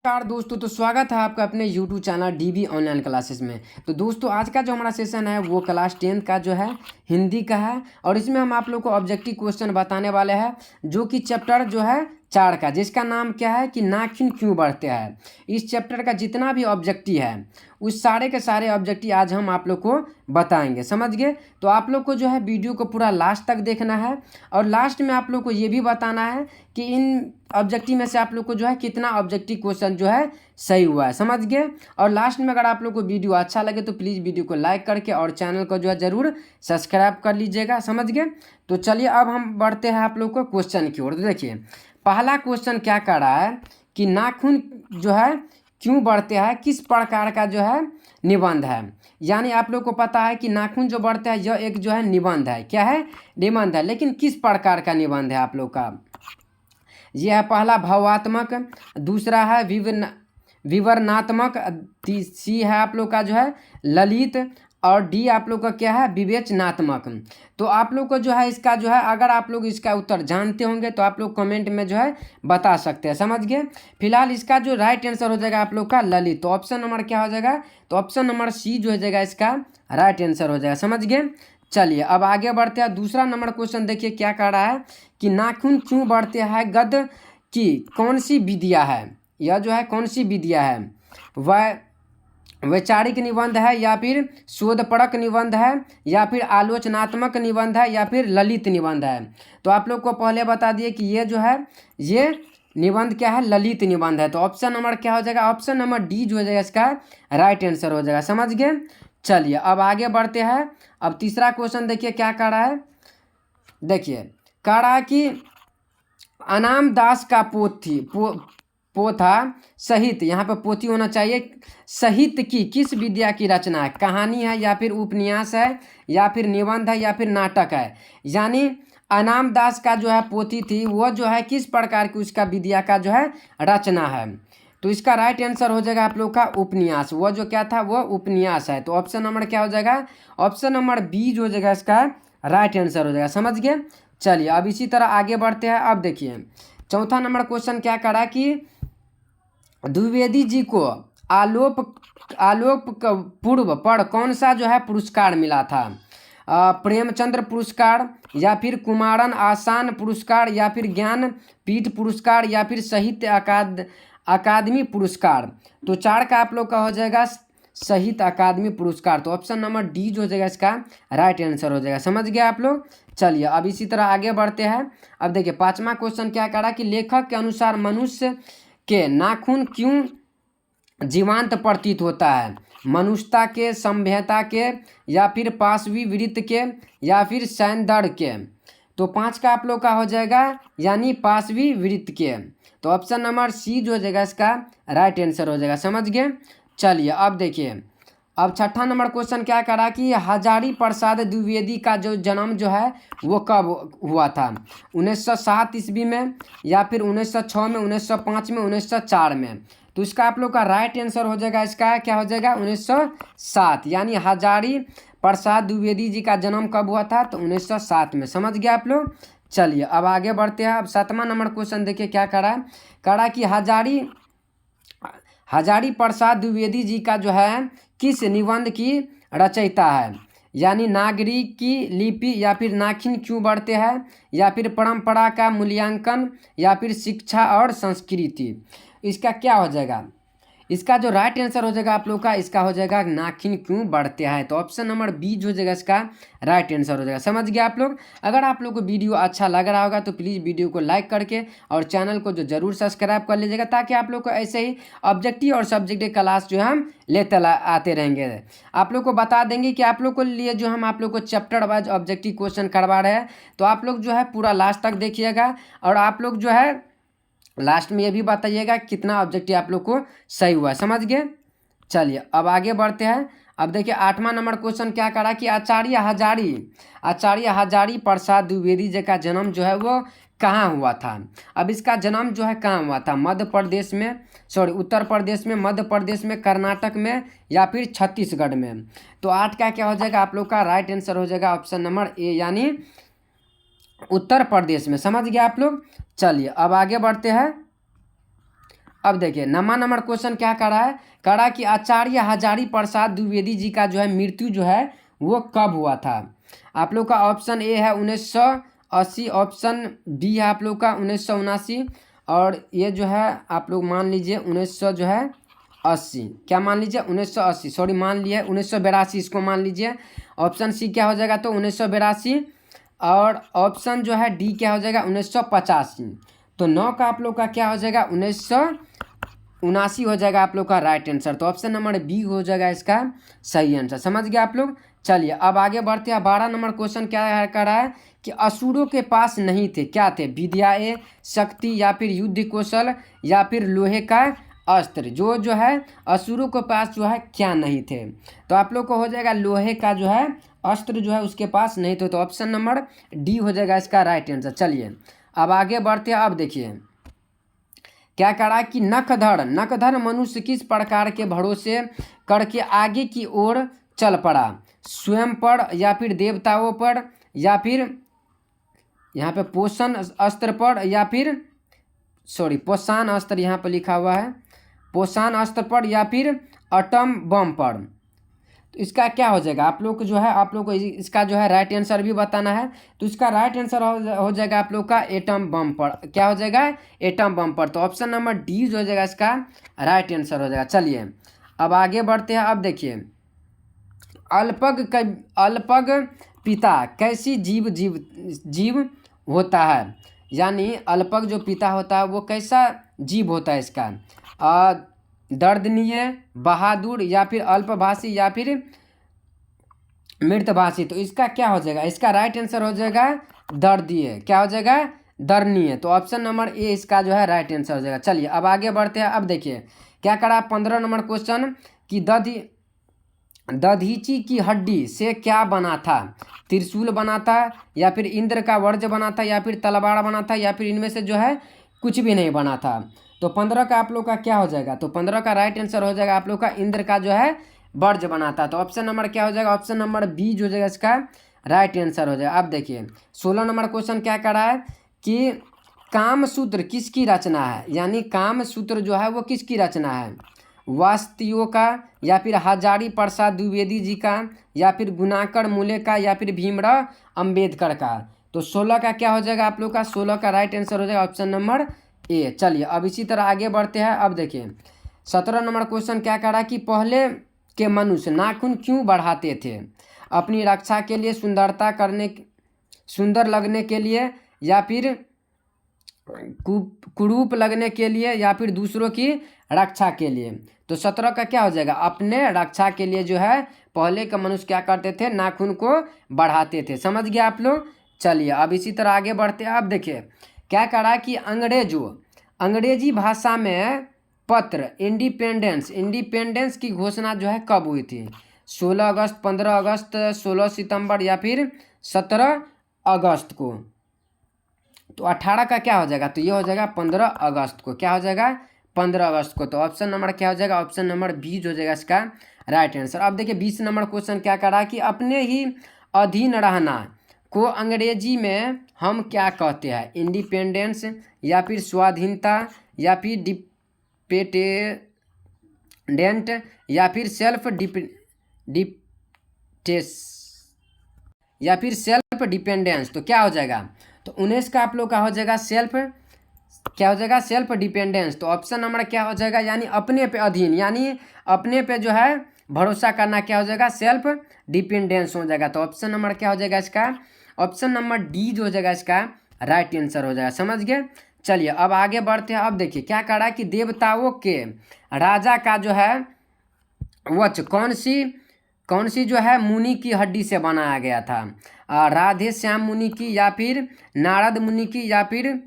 नमस्कार दोस्तों, तो स्वागत है आपका अपने YouTube channel dB online classes में। तो दोस्तों आज का जो हमारा सेशन है वो क्लास 10 का जो है हिंदी का है और इसमें हम आप लोग को ऑब्जेक्टिव क्वेश्चन बताने वाले हैं जो कि चैप्टर जो है 4 का, जिसका नाम क्या है कि नाखून क्यों बढ़ते हैं। इस चैप्टर का जितना भी ऑब्जेक्टिव है उस सारे के सारे ऑब्जेक्टिव आज हम आप लोग को बताएंगे, समझ गए। तो आप लोग को जो है वीडियो को पूरा लास्ट तक देखना है और लास्ट में आप लोग को ये भी बताना है कि इन ऑब्जेक्टिव में से आप लोग को जो है कितना ऑब्जेक्टिव क्वेश्चन जो है सही हुआ है, समझ गए। और लास्ट में अगर आप लोग को वीडियो अच्छा लगे तो प्लीज़ वीडियो को लाइक करके और चैनल को जो है ज़रूर सब्सक्राइब कर लीजिएगा, समझ गए। तो चलिए अब हम बढ़ते हैं आप लोग को क्वेश्चन की ओर। तो देखिए पहला क्वेश्चन क्या कर रहा है कि नाखून जो है क्यों बढ़ते हैं, किस प्रकार का जो है निबंध है। यानी आप लोग को पता है कि नाखून जो बढ़ते हैं यह एक जो है निबंध है, क्या है, निबंध है। लेकिन किस प्रकार का निबंध है आप लोग का, यह है पहला भावात्मक, दूसरा है विवरणात्मक, सी है आप लोग का जो है ललित और डी आप लोग का क्या है विवेचनात्मक। तो आप लोग को जो है इसका जो है अगर आप लोग इसका उत्तर जानते होंगे तो आप लोग कमेंट में जो है बता सकते हैं, समझ गए। फिलहाल इसका जो राइट आंसर हो जाएगा आप लोग का ललित। तो ऑप्शन नंबर क्या हो जाएगा, तो ऑप्शन नंबर सी जो हो जाएगा इसका राइट आंसर हो जाएगा, समझ गए। चलिए अब आगे बढ़ते हैं। दूसरा नंबर क्वेश्चन देखिए क्या कह रहा है कि नाखून क्यों बढ़ते हैं गद्य की कौन सी विधिया है। यह जो है कौन सी विधिया है, वह वैचारिक निबंध है या फिर शोधपरक निबंध है या फिर आलोचनात्मक निबंध है या फिर ललित निबंध है। तो आप लोग को पहले बता दिए कि ये जो है ये निबंध क्या है, ललित निबंध है। तो ऑप्शन नंबर क्या हो जाएगा, ऑप्शन नंबर डी जो हो जाएगा इसका राइट आंसर हो जाएगा, समझ गए। चलिए अब आगे बढ़ते हैं। अब तीसरा क्वेश्चन देखिए क्या कह रहा है, देखिए कह रहा है कि अनाम दास का पोथा सहित, यहाँ पे पोथी होना चाहिए, सहित की किस विद्या की रचना है। कहानी है या फिर उपन्यास है या फिर निबंध है या फिर नाटक है। यानी अनाम दास का जो है पोथी थी वो जो है किस प्रकार की उसका विद्या का जो है रचना है। तो इसका राइट आंसर हो जाएगा आप लोग का उपन्यास। वो जो क्या था वो उपन्यास है। तो ऑप्शन नंबर क्या हो जाएगा, ऑप्शन नंबर बी जो हो जाएगा इसका राइट आंसर हो जाएगा, समझ गए। चलिए अब इसी तरह आगे बढ़ते हैं। अब देखिए चौथा नंबर क्वेश्चन क्या करा कि द्विवेदी जी को आलोप पूर्व पर कौन सा जो है पुरस्कार मिला था। प्रेमचंद्र पुरस्कार या फिर कुमारन आसान पुरस्कार या फिर ज्ञानपीठ पुरस्कार या फिर साहित्य अकादमी पुरस्कार। तो 4 का आप लोग का हो जाएगा साहित्य अकादमी पुरस्कार। तो ऑप्शन नंबर डी जो हो जाएगा इसका राइट आंसर हो जाएगा, समझ गए आप लोग। चलिए अब इसी तरह आगे बढ़ते हैं। अब देखिए पांचवा क्वेश्चन क्या करा कि लेखक के अनुसार मनुष्य के नाखून क्यों जीवांत प्रतीत होता है। मनुष्यता के, सभ्यता के या फिर पाशवी वृत्त के या फिर सौंदर्य के। तो 5 का आप लोग का हो जाएगा यानी पाशवी वृत्त के। तो ऑप्शन नंबर सी जो हो जाएगा इसका राइट आंसर हो जाएगा, समझ गए। चलिए अब देखिए अब छठा नंबर क्वेश्चन क्या करा कि हजारी प्रसाद द्विवेदी का जो जन्म जो है वो कब हुआ था। 1907 ईस्वी में या फिर 1906 में, 1905 में, 1904 में। तो इसका आप लोग का राइट आंसर हो जाएगा इसका क्या हो जाएगा 1907। यानी हजारी प्रसाद द्विवेदी जी का जन्म कब हुआ था, तो 1907 में, समझ गया आप लोग। चलिए अब आगे बढ़ते हैं। अब 7वां नंबर क्वेश्चन देखिए क्या करा कि हजारी प्रसाद द्विवेदी जी का जो है किस निबंध की रचयिता है। यानी नागरिक की लिपि या फिर नाखून क्यों बढ़ते हैं या फिर परंपरा का मूल्यांकन या फिर शिक्षा और संस्कृति। इसका क्या हो जाएगा, इसका जो राइट आंसर हो जाएगा आप लोग का इसका हो जाएगा नाखून क्यों बढ़ते हैं। तो ऑप्शन नंबर बी जो हो जाएगा इसका राइट आंसर हो जाएगा, समझ गया आप लोग। अगर आप लोग को वीडियो अच्छा लग रहा होगा तो प्लीज़ वीडियो को लाइक करके और चैनल को जो ज़रूर सब्सक्राइब कर लीजिएगा ताकि आप लोग को ऐसे ही ऑब्जेक्टिव और सब्जेक्टिव क्लास जो है हम लेते आते रहेंगे। आप लोग को बता देंगे कि आप लोग को लिए जो हम आप लोग को चैप्टर वाइज ऑब्जेक्टिव क्वेश्चन करवा रहे हैं। तो आप लोग जो है पूरा लास्ट तक देखिएगा और आप लोग जो है लास्ट में ये भी बताइएगा कितना ऑब्जेक्टिव आप लोग को सही हुआ है, समझ गए। चलिए अब आगे बढ़ते हैं। अब देखिए 8वां नंबर क्वेश्चन क्या करा कि आचार्य हजारी प्रसाद द्विवेदी जी का जन्म जो है वो कहाँ हुआ था। अब इसका जन्म जो है कहाँ हुआ था, मध्य प्रदेश में, उत्तर प्रदेश में, मध्य प्रदेश में, कर्नाटक में या फिर छत्तीसगढ़ में। तो 8 का क्या हो जाएगा आप लोग का राइट आंसर हो जाएगा ऑप्शन नंबर ए यानी उत्तर प्रदेश में, समझ गया आप लोग। चलिए अब आगे बढ़ते हैं। अब देखिए नंबर क्वेश्चन क्या करा कि आचार्य हजारी प्रसाद द्विवेदी जी का जो है मृत्यु जो है वो कब हुआ था। आप लोग का ऑप्शन ए है 1980, ऑप्शन बी है आप लोग का 1979, और ये जो है आप लोग मान लीजिए 1900 जो है 80, क्या मान लीजिए 1980, सॉरी मान लिया 1982, इसको मान लीजिए। ऑप्शन सी क्या हो जाएगा तो 1982, और ऑप्शन जो है डी क्या हो जाएगा 1985। तो 9 का आप लोग का क्या हो जाएगा 1979 हो जाएगा आप लोग का राइट आंसर। तो ऑप्शन नंबर बी हो जाएगा इसका सही आंसर। समझ गए आप लोग। चलिए अब आगे बढ़ते हैं। 12 नंबर क्वेश्चन क्या कर रहा है कि असुरों के पास नहीं थे, क्या थे, विद्याएं, शक्ति, या फिर युद्ध कौशल, या फिर लोहे का अस्त्र। जो है असुरों के पास जो है क्या नहीं थे, तो आप लोग को हो जाएगा लोहे का जो है अस्त्र जो है उसके पास नहीं थे। तो ऑप्शन नंबर डी हो जाएगा इसका राइट आंसर। चलिए अब आगे बढ़ते हैं। अब देखिए क्या करा कि नखधर मनुष्य किस प्रकार के भरोसे करके आगे की ओर चल पड़ा, स्वयं पर, या फिर देवताओं पर, या फिर यहाँ पे पोषण अस्त्र पर, या फिर सॉरी पोषण अस्त्र यहाँ पर लिखा हुआ है, पोषण अस्त्र पर, या फिर एटम बम पर। तो इसका क्या हो जाएगा आप लोग को जो है, आप लोग को इसका जो है राइट आंसर भी बताना है। तो इसका राइट आंसर हो जाएगा आप लोग का एटम बम पर। क्या हो जाएगा एटम बम पर। तो ऑप्शन नंबर डी जो हो जाएगा इसका राइट आंसर हो जाएगा। चलिए अब आगे बढ़ते हैं। अब देखिए अल्पग पिता कैसी जीव होता है, यानी अल्पग जो पिता होता है वो कैसा जीव होता है इसका, दर्दनीय, बहादुर, या फिर अल्पभाषी, या फिर मृतभाषी। तो इसका क्या हो जाएगा, इसका राइट आंसर हो जाएगा दर्दीय। क्या हो जाएगा दर्दनीय। तो ऑप्शन नंबर ए इसका जो है राइट आंसर हो जाएगा। चलिए अब आगे बढ़ते हैं। अब देखिए क्या करा 15 नंबर क्वेश्चन कि दधीची की हड्डी से क्या बना था, त्रिशूल बना था, या फिर इंद्र का वर्ज बना था, या फिर तलवार बना था, या फिर इनमें से जो है कुछ भी नहीं बना था। तो 15 का आप लोग का क्या हो जाएगा, तो 15 का राइट आंसर हो जाएगा आप लोग का इंद्र का जो है वर्ज बना था। तो ऑप्शन नंबर क्या हो जाएगा, ऑप्शन नंबर बी जो हो जाएगा इसका राइट आंसर हो जाएगा। अब देखिए 16 नंबर क्वेश्चन क्या कर रहा है कि कामसूत्र किसकी रचना है, यानी कामसूत्र जो है वो किसकी रचना है, वास्तुओं का, या फिर हजारी प्रसाद द्विवेदी जी का, या फिर गुणाकर मूले का, या फिर भीमराव अंबेडकर का। तो 16 का क्या हो जाएगा आप लोग का, 16 का राइट आंसर हो जाएगा ऑप्शन नंबर ए। चलिए अब इसी तरह आगे बढ़ते हैं। अब देखिए 17 नंबर क्वेश्चन क्या कह रहा है कि पहले के मनुष्य नाखून क्यों बढ़ाते थे, अपनी रक्षा के लिए, सुंदर लगने के लिए, या फिर कुरूप लगने के लिए, या फिर दूसरों की रक्षा के लिए। तो 17 का क्या हो जाएगा, अपने रक्षा के लिए जो है पहले के मनुष्य क्या करते थे, नाखून को बढ़ाते थे। समझ गए आप लोग। चलिए अब इसी तरह आगे बढ़ते हैं। अब देखिए क्या करा कि अंग्रेजी भाषा में पत्र इंडिपेंडेंस की घोषणा जो है कब हुई थी, 16 अगस्त, 15 अगस्त, 16 सितंबर, या फिर 17 अगस्त को। तो 18 का क्या हो जाएगा, तो ये हो जाएगा 15 अगस्त को। क्या हो जाएगा 15 अगस्त को। तो ऑप्शन नंबर क्या हो जाएगा, ऑप्शन नंबर बी जो हो जाएगा इसका राइट आंसर। अब देखिए 20 नंबर क्वेश्चन क्या करा कि अपने ही अधीन रहना को अंग्रेजी में हम क्या कहते हैं, इंडिपेंडेंस, या फिर स्वाधीनता, या फिर डिपेंडेंट, या फिर सेल्फ डिपेंडेंस। तो क्या हो जाएगा, तो 19 का आप लोग का हो जाएगा सेल्फ डिपेंडेंस। तो ऑप्शन नंबर क्या हो जाएगा, यानी अपने पे अधीन, यानी अपने पे जो है भरोसा करना, क्या हो जाएगा सेल्फ डिपेंडेंस हो जाएगा। तो ऑप्शन नंबर क्या हो जाएगा इसका, ऑप्शन नंबर डी जो हो जाएगा इसका राइट आंसर हो जाएगा। समझ गए। चलिए अब आगे बढ़ते हैं। अब देखिए क्या कह रहा है कि देवताओं के राजा का जो है वच कौन सी जो है मुनि की हड्डी से बनाया गया था, राधे श्याम मुनि की, या फिर नारद मुनि की, या फिर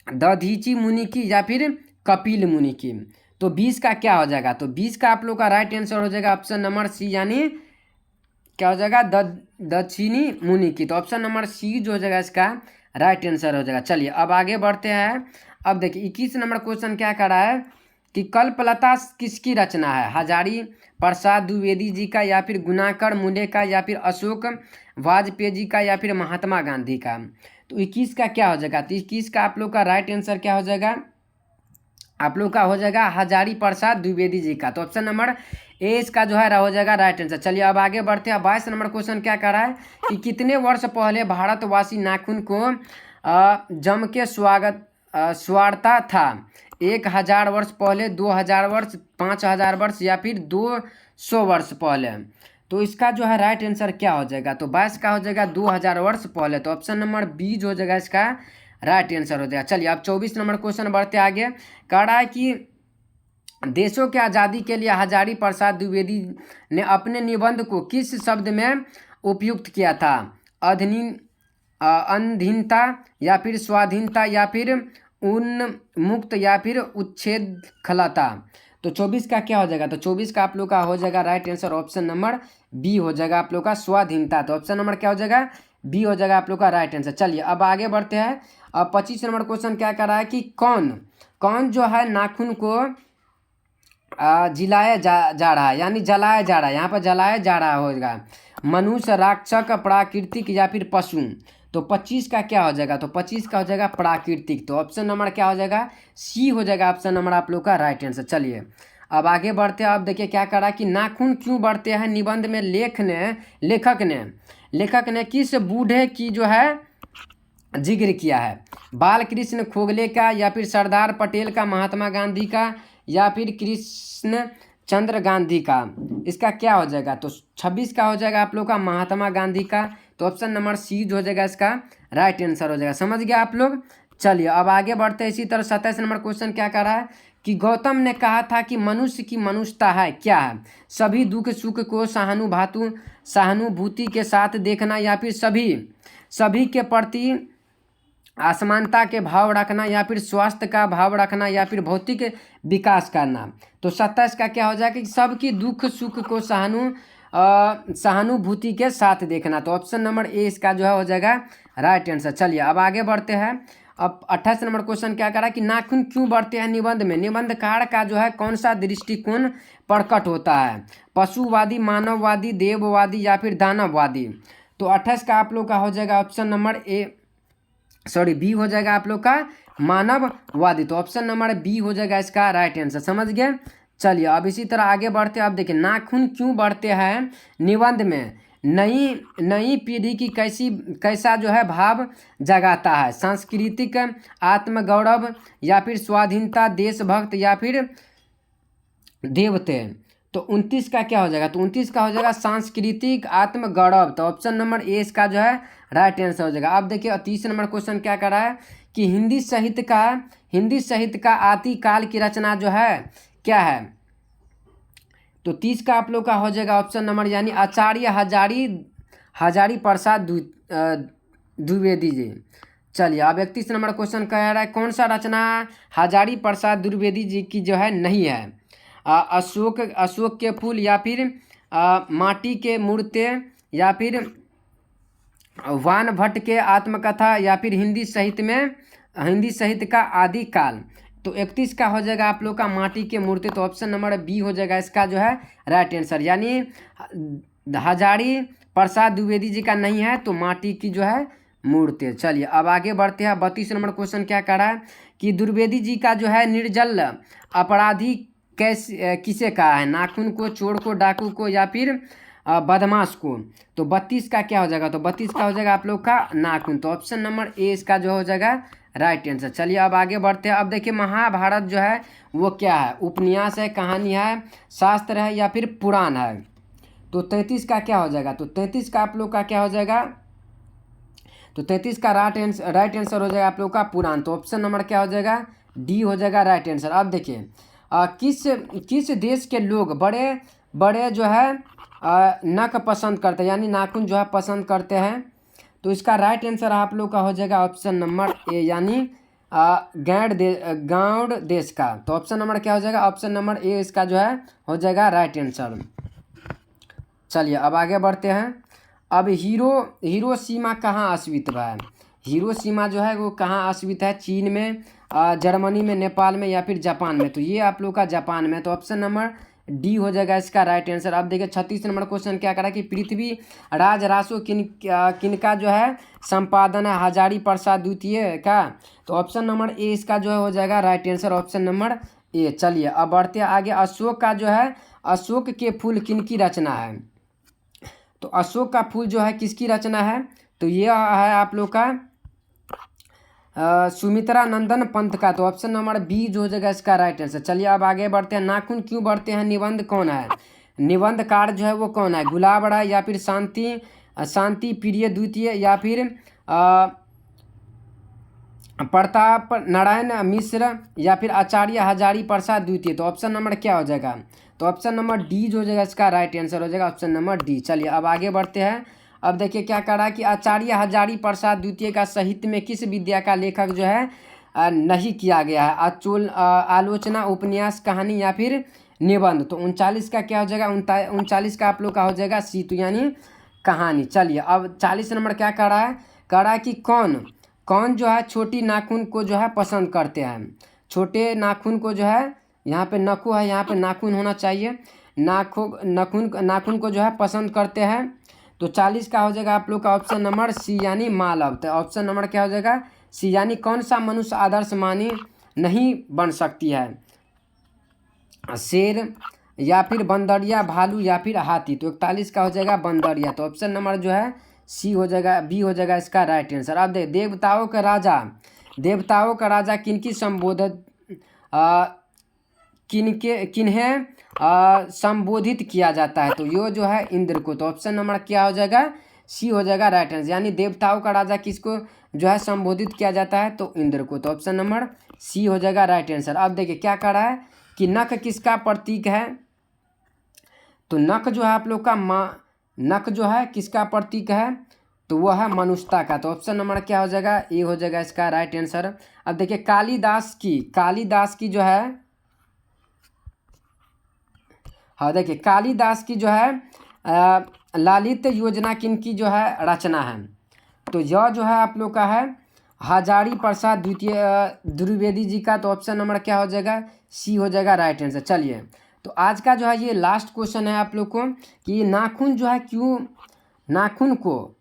दधीची मुनि की, या फिर कपिल मुनि की। तो 20 का क्या हो जाएगा, तो 20 का आप लोग का राइट आंसर हो जाएगा ऑप्शन नंबर सी, यानी क्या हो जाएगा दक्षिणी मुनि की। तो ऑप्शन नंबर सी जो हो जाएगा इसका राइट आंसर हो जाएगा। चलिए अब आगे बढ़ते हैं। अब देखिए 21 नंबर क्वेश्चन क्या कर रहा है कि कल्पलता किसकी रचना है, हजारी प्रसाद द्विवेदी जी का, या फिर गुणाकर मूले का, या फिर अशोक वाजपेयी जी का, या फिर महात्मा गांधी का। तो 21 का क्या हो जाएगा, तो 21 का आप लोग का राइट आंसर क्या हो जाएगा, आप लोग का हो जाएगा हजारी प्रसाद द्विवेदी जी का। तो ऑप्शन नंबर ए इसका जो है हो जाएगा राइट आंसर। चलिए अब आगे बढ़ते हैं। 22 नंबर क्वेश्चन क्या कर रहा है कि कितने वर्ष पहले भारतवासी नाखून को जम के स्वारता था? 1000 वर्ष पहले, 2000 वर्ष, 5000 वर्ष या फिर 200 वर्ष पहले? तो इसका जो है राइट आंसर क्या हो जाएगा? तो 22 का हो जाएगा 2000 वर्ष पहले। तो ऑप्शन नंबर बी जो हो जाएगा इसका राइट आंसर हो जाएगा। चलिए अब 24 नंबर क्वेश्चन बढ़ते आगे। कह रहा है कि देशों के आज़ादी के लिए हजारी प्रसाद द्विवेदी ने अपने निबंध को किस शब्द में उपयुक्त किया था? अधीनता या फिर स्वाधीनता या फिर उन्मुक्त या फिर उच्छेदखलता? तो 24 का क्या हो जाएगा? तो 24 का आप लोग का हो जाएगा right answer option number B हो जाएगा आप लोग का स्वाधीनता। तो ऑप्शन नंबर क्या हो जाएगा? बी हो जाएगा आप लोग का राइट आंसर। चलिए अब आगे बढ़ते हैं। अब 25 नंबर क्वेश्चन क्या कर रहा है कि कौन जो है नाखून को जिलाया जा रहा है, यानी जलाया जा रहा है, यहाँ पर जलाया जा रहा होगा? मनुष्य, राक्षस, प्राकृतिक या फिर पशु? तो 25 का क्या हो जाएगा? तो 25 का हो जाएगा प्राकृतिक। तो ऑप्शन नंबर क्या हो जाएगा? सी हो जाएगा ऑप्शन नंबर आप लोग का राइट आंसर। चलिए अब आगे बढ़ते हैं। अब देखिए क्या करा कि नाखून क्यों बढ़ते हैं निबंध में लेखक ने किस बूढ़े की जो है जिक्र किया है? बाल कृष्ण खोगले का या फिर सरदार पटेल का, महात्मा गांधी का या फिर कृष्ण चंद्र गांधी का? इसका क्या हो जाएगा? तो 26 का हो जाएगा आप लोग का महात्मा गांधी का। तो ऑप्शन नंबर सी जो हो जाएगा इसका राइट आंसर हो जाएगा। समझ गया आप लोग? चलिए अब आगे बढ़ते हैं। इसी तरह 27 नंबर क्वेश्चन क्या कर रहा है कि गौतम ने कहा था कि मनुष्य की मनुष्यता है क्या है? सभी दुख सुख को सहानुभूति के साथ देखना या फिर सभी के प्रति असमानता के भाव रखना या फिर स्वास्थ्य का भाव रखना या फिर भौतिक विकास करना? तो 27 का क्या हो जाएगा कि सबकी दुख सुख को सहानुभूति के साथ देखना। तो ऑप्शन नंबर ए इसका जो है हो जाएगा राइट आंसर। चलिए अब आगे बढ़ते हैं। अब 28 नंबर क्वेश्चन क्या कर रहा है कि नाखून क्यों बढ़ते हैं निबंध में? निबंधकार का जो है कौन सा दृष्टिकोण प्रकट होता है? पशुवादी, मानववादी, देववादी या फिर दानववादी? तो 28 का आप लोग का हो जाएगा ऑप्शन नंबर बी हो जाएगा आप लोग का मानववादी। तो ऑप्शन नंबर बी हो जाएगा इसका राइट आंसर। समझ गए? चलिए अब इसी तरह आगे बढ़ते हैं। अब देखिए नाखून क्यों बढ़ते हैं निबंध में नई पीढ़ी की कैसा जो है भाव जगाता है? सांस्कृतिक, आत्मगौरव या फिर स्वाधीनता, देशभक्त या फिर देवते? तो 29 का क्या हो जाएगा? तो 29 का हो जाएगा सांस्कृतिक आत्मगौरव। तो ऑप्शन नंबर ए इसका जो है राइट आंसर हो जाएगा। अब देखिए 30 नंबर क्वेश्चन क्या कर रहा है कि हिंदी साहित्य का आदिकाल की रचना जो है क्या है? तो 30 का आप लोग का हो जाएगा ऑप्शन नंबर यानी आचार्य हजारी प्रसाद द्विवेदी जी। चलिए अब 31 नंबर क्वेश्चन कह रहा है कौन सा रचना हजारी प्रसाद द्विवेदी जी की जो है नहीं है? अशोक के फूल या फिर माटी के मूर्ते या फिर वान भट्ट के आत्मकथा या फिर हिंदी साहित्य का आदिकाल? तो 31 का हो जाएगा आप लोग का माटी के मूर्ति। तो ऑप्शन नंबर बी हो जाएगा इसका जो है राइट आंसर, यानी हजारी प्रसाद द्विवेदी जी का नहीं है तो माटी की जो है मूर्ति। चलिए अब आगे बढ़ते हैं। 32 नंबर क्वेश्चन क्या कर रहा है कि द्विवेदी जी का जो है निर्जल अपराधी किसे कहा है? नाखून को, चोर को, डाकू को या फिर बदमाश को? तो 32 का क्या हो जाएगा? तो 32 का हो जाएगा आप लोग का नाखून। तो ऑप्शन नंबर ए इसका जो हो जाएगा राइट आंसर। चलिए अब आगे बढ़ते हैं। अब देखिए महाभारत जो है वो क्या है? उपन्यास है, कहानी है, शास्त्र है या फिर पुराण है? तो 33 का क्या हो जाएगा? तो 33 का आप लोग का क्या हो जाएगा? तो 33 का राइट आंसर हो जाएगा आप लोग का पुराण। तो ऑप्शन नंबर क्या हो जाएगा? डी हो जाएगा राइट आंसर। अब देखिए किस देश के लोग बड़े जो है नख पसंद करते हैं, यानी नाखून जो है पसंद करते हैं? तो इसका राइट आंसर आप लोग का हो जाएगा ऑप्शन नंबर ए, यानी गौड़ देश का। तो ऑप्शन नंबर क्या हो जाएगा? ऑप्शन नंबर ए इसका जो है हो जाएगा राइट आंसर। चलिए अब आगे बढ़ते हैं। अब हिरोशिमा कहाँ स्थित है? हिरोशिमा जो है वो कहाँ स्थित है? चीन में, जर्मनी में, नेपाल में या फिर जापान में? तो ये आप लोग का जापान में। तो ऑप्शन नंबर डी हो जाएगा इसका राइट आंसर। अब देखिए 36 नंबर क्वेश्चन क्या करा कि पृथ्वी राज रासो किनका जो है संपादन है, हजारी प्रसाद द्वितीय का। तो ऑप्शन नंबर ए इसका जो है हो जाएगा right answer, option number A. चलिए अब बढ़ते हैं आगे। अशोक का जो है, अशोक के फूल किनकी रचना है? तो अशोक का फूल जो है किसकी रचना है? तो ये है आप लोग का सुमित्रा नंदन पंत का। तो ऑप्शन नंबर बी जो हो जाएगा इसका राइट आंसर। चलिए अब आगे बढ़ते हैं। नाखून क्यों बढ़ते हैं निबंध कौन है? निबंधकार जो है वो कौन है? गुलाब राय या फिर शांति प्रिय द्वितीय या फिर प्रताप नारायण मिश्र या फिर आचार्य हजारी प्रसाद द्वितीय। तो ऑप्शन नंबर क्या हो जाएगा? तो ऑप्शन नंबर डी जो हो जाएगा इसका राइट आंसर हो जाएगा, ऑप्शन नंबर डी। चलिए अब आगे बढ़ते हैं। अब देखिए क्या कह रहा है कि आचार्य हजारी प्रसाद द्वितीय का साहित्य में किस विद्या का लेखक जो है नहीं किया गया है? आलोचना, उपन्यास, कहानी या फिर निबंध। तो 39 का क्या हो जाएगा? 39 का आप लोग का हो जाएगा सी, तो यानी कहानी। चलिए अब 40 नंबर क्या कह रहा है? कह रहा है कि कौन जो है छोटी नाखून को जो है पसंद करते हैं? छोटे नाखून को जो है, यहाँ पे नखू है, यहाँ पे नाखून होना चाहिए। नाखून को जो है पसंद करते हैं। तो 40 का हो जाएगा आप लोग का ऑप्शन नंबर सी यानी मालव। तो ऑप्शन नंबर क्या हो जाएगा? सी, यानी कौन सा मनुष्य आदर्श मानी नहीं बन सकती है? शेर या फिर बंदरिया, भालू या फिर हाथी। तो 41 का हो जाएगा बंदरिया। तो ऑप्शन नंबर जो है सी हो जाएगा, बी हो जाएगा इसका राइट आंसर। अब देवताओं का राजा किनकी संबोधित किन्हें संबोधित किया जाता है? तो ये जो है इंद्र को। तो ऑप्शन नंबर क्या हो जाएगा? सी हो जाएगा राइट आंसर, यानी देवताओं का राजा किसको जो है संबोधित किया जाता है? तो इंद्र को। तो ऑप्शन नंबर सी हो जाएगा राइट आंसर। अब देखिए क्या कह रहा है कि नख किसका प्रतीक है? तो नख जो है आप लोग का नख जो है किसका प्रतीक है? तो वह है मनुष्यता का। तो ऑप्शन नंबर क्या हो जाएगा? ए हो जाएगा इसका राइट आंसर। अब देखिए कालिदास की जो है, हाँ देखिए कालिदास की जो है ललित योजना किनकी जो है रचना है? तो यह जो है आप लोग का है हजारी प्रसाद द्वितीय द्विवेदी जी का। तो ऑप्शन नंबर क्या हो जाएगा? सी हो जाएगा राइट आंसर। चलिए तो आज का जो है ये लास्ट क्वेश्चन है आप लोग को कि नाखून जो है क्यों, नाखून को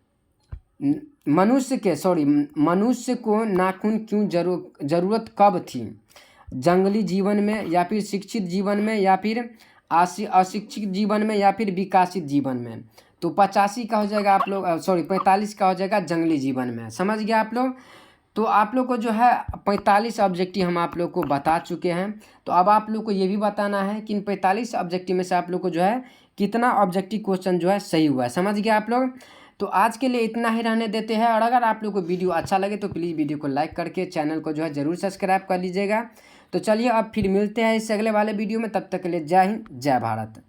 मनुष्य को नाखून क्यों जरूरत कब थी? जंगली जीवन में या फिर शिक्षित जीवन में या फिर अशिक्षित जीवन में या फिर विकासित जीवन में? तो 85 का हो जाएगा आप लोग 45 का हो जाएगा जंगली जीवन में। समझ गया आप लोग? तो आप लोग को जो है 45 ऑब्जेक्टिव हम आप लोग को बता चुके हैं। तो अब आप लोग को ये भी बताना है कि इन 45 ऑब्जेक्टिव में से आप लोग को जो है कितना ऑब्जेक्टिव क्वेश्चन जो है सही हुआ है। समझ गया आप लोग? तो आज के लिए इतना ही रहने देते हैं। और अगर आप लोग को वीडियो अच्छा लगे तो प्लीज़ वीडियो को लाइक करके चैनल को जो है ज़रूर सब्सक्राइब कर लीजिएगा। तो चलिए अब फिर मिलते हैं इस अगले वाले वीडियो में। तब तक के लिए जय हिंद, जय भारत।